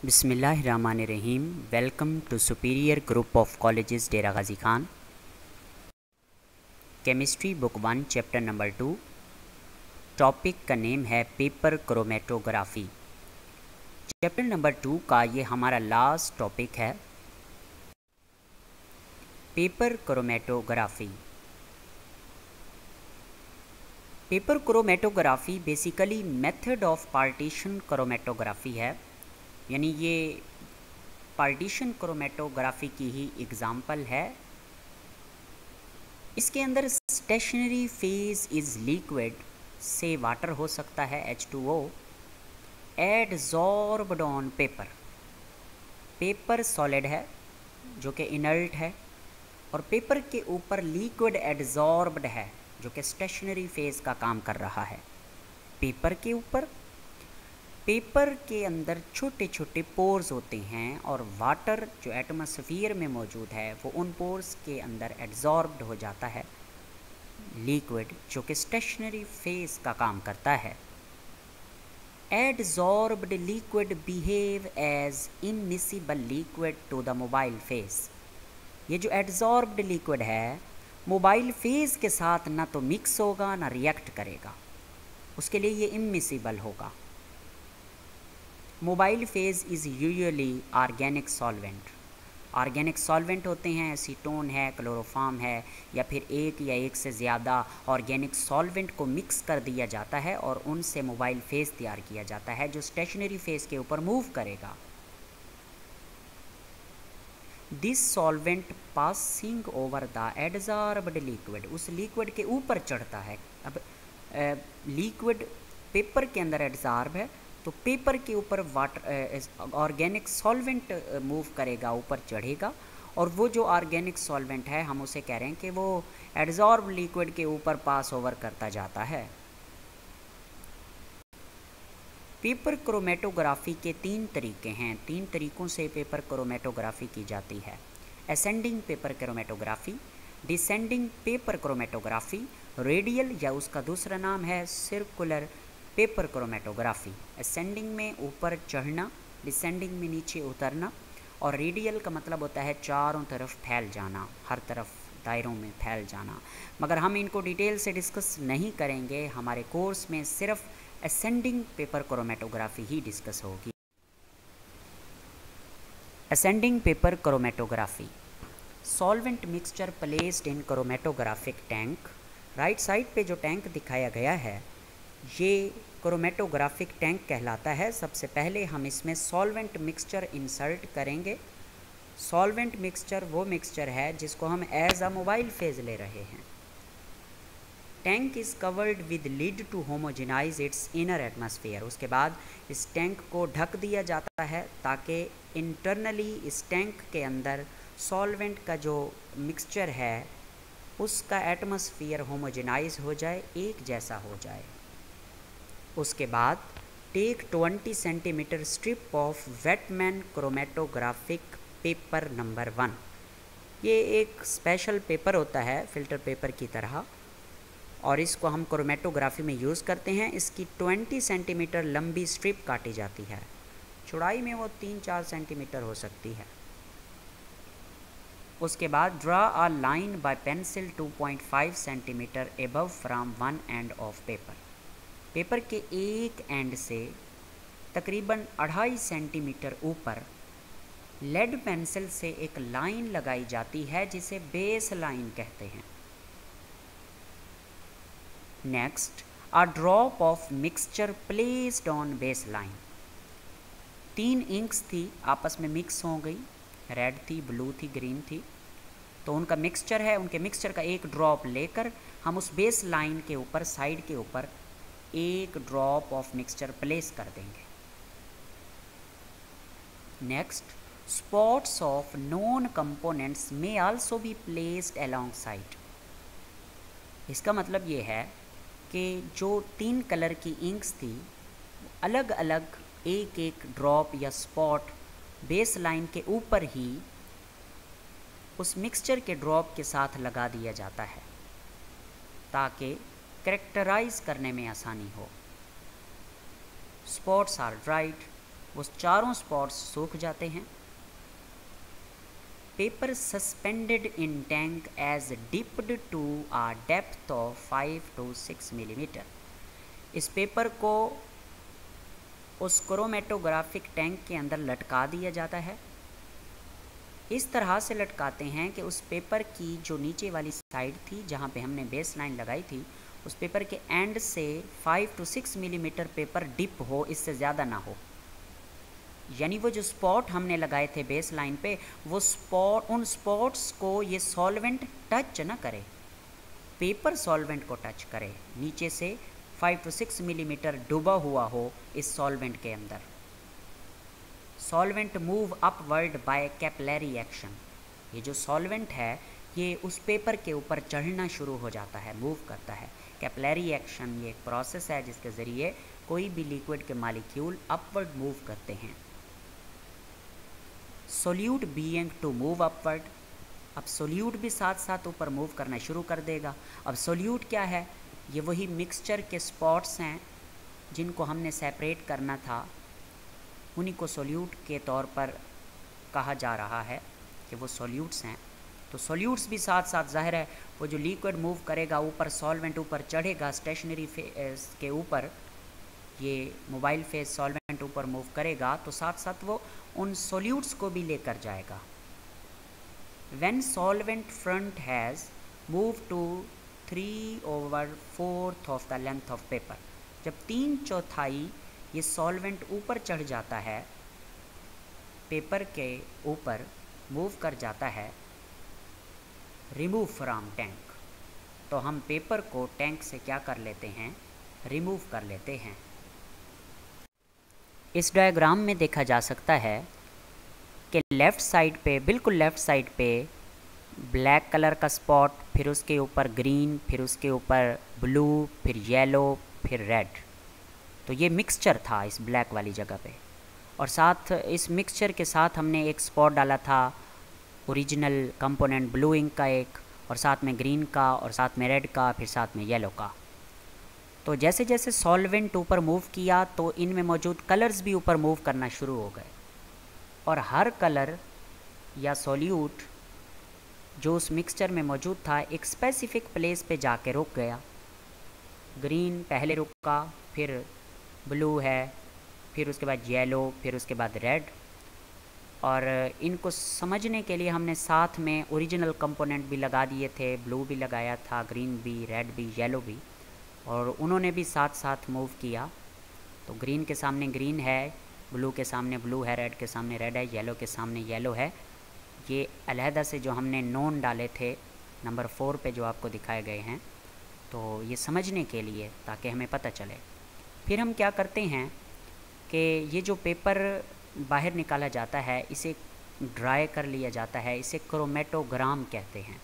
बिस्मिल्लाहिर्रहमानिर्रहीम। Welcome to superior group of colleges Dera Ghazi Khan. Chemistry book 1 chapter number 2। Topic का name है paper chromatography. Chapter number 2 का ये हमारा लास्ट टॉपिक है, paper chromatography. Paper chromatography basically method of partition chromatography है, यानी ये पार्टीशन क्रोमेटोग्राफी की ही एग्जाम्पल है। इसके अंदर स्टेशनरी फेज इज़ लिक्विड से वाटर हो सकता है H2O adsorbed on paper. Paper solid है जो कि इनर्ट है और पेपर के ऊपर लिक्विड एडजॉर्ब्ड है जो कि स्टेशनरी फेज का काम कर रहा है। पेपर के ऊपर पेपर के अंदर छोटे छोटे पोर्स होते हैं और वाटर जो एटमॉस्फेयर में मौजूद है वो उन पोर्स के अंदर एड्जॉर्ब्ड हो जाता है लिक्विड जो कि स्टेशनरी फेज का काम करता है। Adsorbed liquid behave as immiscible liquid to the mobile phase. ये जो एडजॉर्ब्ड लिक्विड है मोबाइल फेज के साथ ना तो मिक्स होगा ना रिएक्ट करेगा, उसके लिए ये इममिसिबल होगा। Mobile phase is usually organic solvent. Organic solvent होते हैं, एसीटोन है, क्लोरोफॉर्म है, या फिर एक या एक से ज़्यादा ऑर्गेनिक सॉल्वेंट को मिक्स कर दिया जाता है और उनसे मोबाइल फेज तैयार किया जाता है जो स्टेशनरी फेज के ऊपर मूव करेगा। This solvent passing over the adsorbed liquid, उस लिक्विड के ऊपर चढ़ता है। अब लिक्विड पेपर के अंदर एडजॉर्ब है तो पेपर के ऊपर वाटर ऑर्गेनिक सॉल्वेंट मूव करेगा, ऊपर चढ़ेगा, और वो जो ऑर्गेनिक सॉल्वेंट है हम उसे कह रहे हैं कि वो एडजॉर्ब लिक्विड के ऊपर पास ओवर करता जाता है। पेपर क्रोमेटोग्राफी के 3 तरीके हैं। 3 तरीक़ों से पेपर क्रोमेटोग्राफी की जाती है। Ascending paper chromatography, descending paper chromatography, radial या उसका दूसरा नाम है सर्कुलर पेपर क्रोमेटोग्राफी। असेंडिंग में ऊपर चढ़ना, डिसेंडिंग में नीचे उतरना, और रेडियल का मतलब होता है चारों तरफ फैल जाना, हर तरफ दायरों में फैल जाना। मगर हम इनको डिटेल से डिस्कस नहीं करेंगे, हमारे कोर्स में सिर्फ असेंडिंग पेपर क्रोमेटोग्राफी ही डिस्कस होगी। Ascending paper chromatography, solvent mixture placed in chromatographic tank. Right side पे जो टैंक दिखाया गया है ये क्रोमेटोग्राफिक टैंक कहलाता है। सबसे पहले हम इसमें सॉल्वेंट मिक्सचर इंसर्ट करेंगे। सॉल्वेंट मिक्सचर वो मिक्सचर है जिसको हम एज अ मोबाइल फेज ले रहे हैं। Tank is covered with lid to homogenise its inner atmosphere. उसके बाद इस टैंक को ढक दिया जाता है ताकि इंटरनली इस टैंक के अंदर सॉल्वेंट का जो मिक्सचर है उसका एटमॉस्फेयर होमोजेनाइज हो जाए, एक जैसा हो जाए। उसके बाद take 20 centimetre strip of Whatman chromatographic paper number 1। ये एक स्पेशल पेपर होता है फ़िल्टर पेपर की तरह, और इसको हम क्रोमेटोग्राफी में यूज़ करते हैं। इसकी 20 सेंटीमीटर लंबी स्ट्रिप काटी जाती है, चौड़ाई में वो 3-4 सेंटीमीटर हो सकती है। उसके बाद draw a line by pencil 2.5 centimetre above from one end of paper. Paper के एक एंड से तकरीबन 2.5 सेंटीमीटर ऊपर लेड पेंसिल से एक लाइन लगाई जाती है जिसे बेस लाइन कहते हैं। Next, a drop of mixture placed on base line. 3 inks थी, आपस में मिक्स हो गई, रेड थी, ब्लू थी, ग्रीन थी, तो उनका मिक्सचर है, उनके मिक्सचर का एक ड्रॉप लेकर हम उस बेस लाइन के ऊपर साइड के ऊपर एक ड्रॉप ऑफ मिक्सचर प्लेस कर देंगे। Next, spots of known components may also be placed alongside. इसका मतलब ये है कि जो 3 कलर की इंक्स थी अलग अलग एक एक ड्रॉप या स्पॉट बेस लाइन के ऊपर ही उस मिक्सचर के ड्रॉप के साथ लगा दिया जाता है ताकि करेक्टराइज करने में आसानी हो। स्पॉट्स आर ड्राइड वो चारों स्पॉट्स सूख जाते हैं। Paper suspended in tank as dipped to a depth of 5 to 6 millimetre. इस पेपर को उस क्रोमेटोग्राफिक टैंक के अंदर लटका दिया जाता है। इस तरह से लटकाते हैं कि उस पेपर की जो नीचे वाली साइड थी जहाँ पे हमने बेस लाइन लगाई थी, उस पेपर के एंड से 5 to 6 मिलीमीटर पेपर डिप हो, इससे ज़्यादा ना हो। यानी वो जो स्पॉट हमने लगाए थे बेस लाइन पे, वो स्पॉट, उन स्पॉट्स को ये सॉल्वेंट टच ना करे, पेपर सॉल्वेंट को टच करे, नीचे से 5 to 6 मिलीमीटर डूबा हुआ हो इस सॉल्वेंट के अंदर। Solvent move upward bye capillary action. ये जो सॉल्वेंट है ये उस पेपर के ऊपर चढ़ना शुरू हो जाता है, मूव करता है। कैपिलरी एक्शन ये एक प्रोसेस है जिसके ज़रिए कोई भी लिक्विड के मॉलिक्यूल अपवर्ड मूव करते हैं। Solute being to move upward. अब सोल्यूट भी साथ साथ ऊपर मूव करना शुरू कर देगा। अब सोल्यूट क्या है? ये वही मिक्सचर के स्पॉट्स हैं जिनको हमने सेपरेट करना था, उन्हीं को सोल्यूट के तौर पर कहा जा रहा है कि वो सोल्यूट्स हैं। तो सोल्यूट्स भी साथ साथ, ज़ाहिर है वो जो लिक्विड मूव करेगा ऊपर, सॉल्वेंट ऊपर चढ़ेगा स्टेशनरी फेस के ऊपर, ये मोबाइल फेस सॉल्वेंट ऊपर मूव करेगा तो साथ साथ वो उन सोल्यूट्स को भी लेकर जाएगा। When solvent front has move to 3/4 of the length of paper. जब 3/4 ये सॉल्वेंट ऊपर चढ़ जाता है, पेपर के ऊपर मूव कर जाता है, रिमूव फ्रॉम टैंक, तो हम पेपर को टैंक से क्या कर लेते हैं? रिमूव कर लेते हैं। इस डायग्राम में देखा जा सकता है कि लेफ़्ट साइड पे, बिल्कुल लेफ़्ट साइड पे ब्लैक कलर का स्पॉट, फिर उसके ऊपर ग्रीन, फिर उसके ऊपर ब्लू, फिर येलो, फिर रेड। तो ये मिक्सचर था इस ब्लैक वाली जगह पे, और साथ इस मिक्सचर के साथ हमने एक स्पॉट डाला था ओरिजिनल कंपोनेंट ब्लू इंक का एक, और साथ में ग्रीन का, और साथ में रेड का, फिर साथ में येलो का। तो जैसे जैसे सॉल्वेंट ऊपर मूव किया तो इनमें मौजूद कलर्स भी ऊपर मूव करना शुरू हो गए, और हर कलर या सॉल्यूट जो उस मिक्सचर में मौजूद था एक स्पेसिफिक प्लेस पे जाके रुक गया। ग्रीन पहले रुका, फिर ब्लू है, फिर उसके बाद येलो, फिर उसके बाद रेड। और इनको समझने के लिए हमने साथ में ओरिजिनल कंपोनेंट भी लगा दिए थे, ब्लू भी लगाया था, ग्रीन भी, रेड भी, येलो भी, और उन्होंने भी साथ साथ मूव किया। तो ग्रीन के सामने ग्रीन है, ब्लू के सामने ब्लू है, रेड के सामने रेड है, येलो के सामने येलो है। ये अलहदा से जो हमने नोन डाले थे नंबर 4 पे जो आपको दिखाए गए हैं, तो ये समझने के लिए, ताकि हमें पता चले। फिर हम क्या करते हैं कि ये जो पेपर बाहर निकाला जाता है इसे ड्राई कर लिया जाता है, इसे क्रोमेटोग्राम कहते हैं।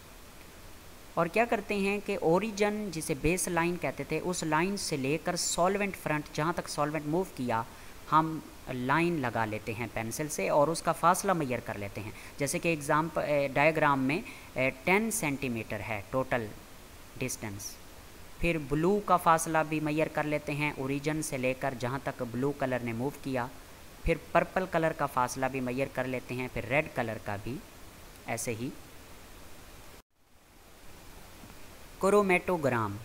और क्या करते हैं कि ओरिजिन जिसे बेस लाइन कहते थे, उस लाइन से लेकर सॉल्वेंट फ्रंट जहाँ तक सॉल्वेंट मूव किया, हम लाइन लगा लेते हैं पेंसिल से और उसका फासला मैयर कर लेते हैं। जैसे कि डायग्राम में 10 सेंटीमीटर है टोटल डिस्टेंस। फिर ब्लू का फासला भी मैयर कर लेते हैं ओरिजिन से लेकर जहाँ तक ब्लू कलर ने मूव किया। फिर पर्पल कलर का फासला भी मैयर कर लेते हैं, फिर रेड कलर का भी ऐसे ही। Chromatogram,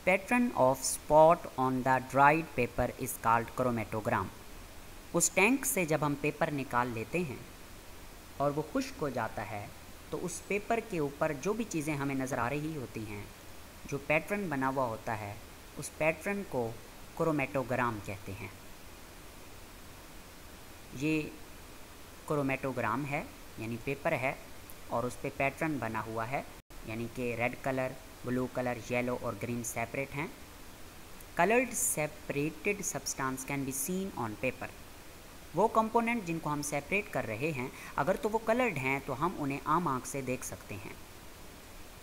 pattern of spot on the dried paper is called chromatogram. उस टैंक से जब हम पेपर निकाल लेते हैं और वो खुश्क हो जाता है तो उस पेपर के ऊपर जो भी चीज़ें हमें नज़र आ रही होती हैं, जो पैटर्न बना हुआ होता है, उस पैटर्न को क्रोमेटोग्राम कहते हैं। ये क्रोमेटोग्राम है, यानी पेपर है और उस पर पैटर्न बना हुआ है, यानी कि red colour, blue colour, yellow और ग्रीन सेपरेट हैं। Coloured separated substance can be scene on paper. वो कंपोनेंट जिनको हम सेपरेट कर रहे हैं, अगर तो वो कलर्ड हैं तो हम उन्हें आम आँख से देख सकते हैं,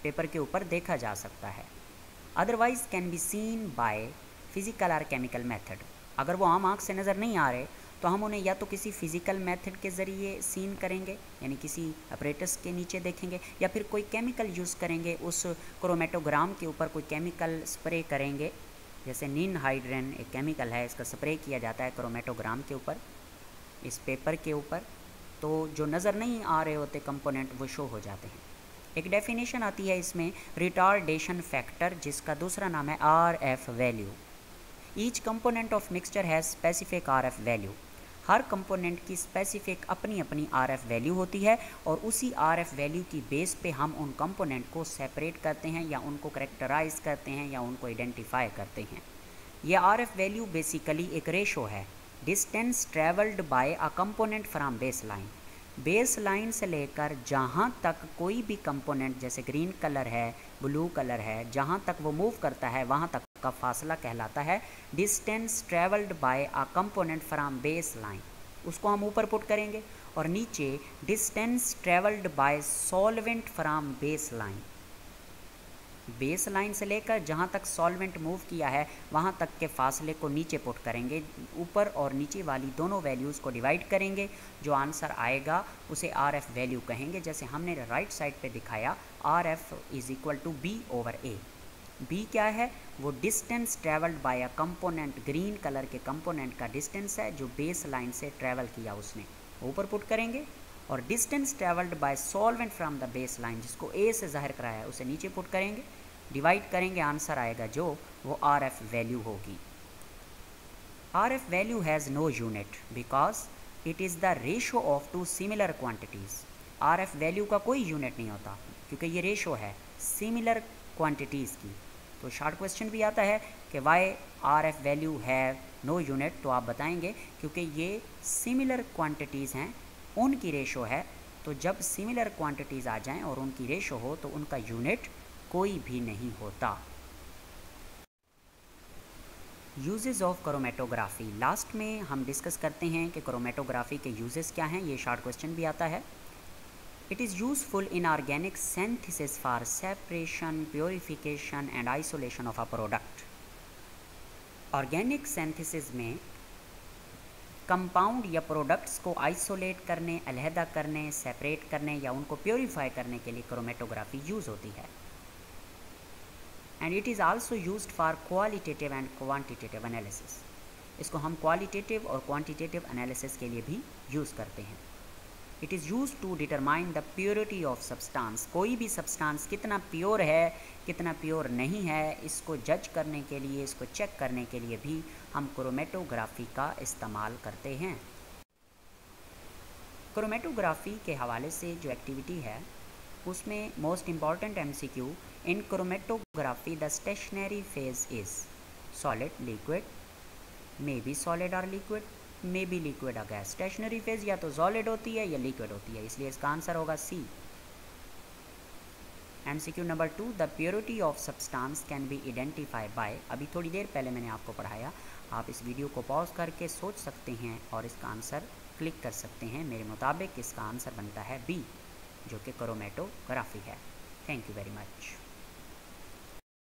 पेपर के ऊपर देखा जा सकता है। Otherwise can be seen by physical और केमिकल मेथड। अगर वो आम आँख से नज़र नहीं आ रहे तो हम उन्हें या तो किसी फ़िज़िकल मेथड के ज़रिए सीन करेंगे, यानी किसी अपरेटस के नीचे देखेंगे, या फिर कोई केमिकल यूज़ करेंगे, उस क्रोमेटोग्राम के ऊपर कोई केमिकल स्प्रे करेंगे। जैसे निनहाइड्रेन एक केमिकल है, इसका स्प्रे किया जाता है क्रोमेटोग्राम के ऊपर इस पेपर के ऊपर, तो जो नज़र नहीं आ रहे होते कंपोनेंट वो शो हो जाते हैं। एक डेफिनेशन आती है इसमें रिटार्डेशन फैक्टर, जिसका दूसरा नाम है RF value. Each component of mixture has specific RF value. Her component की स्पेसिफिक अपनी अपनी RF वैल्यू होती है और उसी RF वैल्यू की बेस पे हम उन कंपोनेंट को सेपरेट करते हैं या उनको करेक्टराइज करते हैं या उनको आइडेंटिफाई करते हैं। ये RF वैल्यू बेसिकली एक रेशो है, distance travelled by a component from base line. Base line से लेकर जहाँ तक कोई भी कंपोनेंट, जैसे ग्रीन कलर है, ब्लू कलर है, जहाँ तक वो मूव करता है वहाँ तक का फासला कहलाता है distance travelled by a component from base line. उसको हम ऊपर पुट करेंगे और नीचे distance travelled bye solvent from base line. Base line से लेकर जहाँ तक सॉल्वेंट मूव किया है वहाँ तक के फासले को नीचे पुट करेंगे, ऊपर और नीचे वाली दोनों वैल्यूज़ को डिवाइड करेंगे, जो आंसर आएगा उसे RF वैल्यू कहेंगे। जैसे हमने राइट साइड पे दिखाया RF is equal to B/A। B क्या है? वो distance travelled by a component, green colour के कंपोनेंट का डिस्टेंस है जो बेस लाइन से ट्रेवल किया उसने, ऊपर पुट करेंगे। और distance travelled bye solvent from the base line, जिसको A से जाहिर कराया है, उसे नीचे पुट करेंगे, डिवाइड करेंगे, आंसर आएगा जो वो RF वैल्यू होगी। RF value has no unit because it is the ratio of two similar quantities. RF value का कोई यूनिट नहीं होता क्योंकि ये रेशो है सिमिलर क्वांटिटीज़ की। तो शॉर्ट क्वेश्चन भी आता है कि वाई RF वैल्यू है नो यूनिट, तो आप बताएंगे क्योंकि ये सिमिलर क्वांटिटीज़ हैं, उनकी रेशो है। तो जब सिमिलर क्वांटिटीज़ आ जाएं और उनकी रेशो हो तो उनका यूनिट कोई भी नहीं होता। यूजेस ऑफ क्रोमेटोग्राफी, लास्ट में हम डिस्कस करते हैं कि क्रोमेटोग्राफी के यूजेस क्या हैं। ये शॉर्ट क्वेश्चन भी आता है। It is useful in organic synthesis for separation, purification and isolation of a product. Organic synthesis में कंपाउंड या प्रोडक्ट्स को आइसोलेट करने, अलहदा करने, सेपरेट करने या उनको प्योरीफाई करने के लिए क्रोमेटोग्राफी यूज़ होती है। And it is also used for qualitative and quantitative analysis. इसको हम क्वालिटेटिव और क्वांटिटेटिव एनालिसिस के लिए भी यूज़ करते हैं। It is use to determine the purity of substance. कोई भी सब्सटेंस कितना प्योर है, कितना प्योर नहीं है, इसको जज करने के लिए, इसको चेक करने के लिए भी हम क्रोमेटोग्राफी का इस्तेमाल करते हैं। क्रोमेटोग्राफी के हवाले से जो एक्टिविटी है उसमें most important MCQ, in chromatography the stationery phase is solid, liquid, may be solid और लिक्विड, मे बी लिक्विड और गैस। स्टेशनरी फेज या तो सॉलिड होती है या लिक्विड होती है, इसलिए इसका आंसर होगा C। MCQ number 2, the purity of substance can be identify bye. अभी थोड़ी देर पहले मैंने आपको पढ़ाया, आप इस वीडियो को पॉज करके सोच सकते हैं और इसका आंसर क्लिक कर सकते हैं। मेरे मुताबिक इसका आंसर बनता है B, जो कि क्रोमेटोग्राफी है। Thank you very much.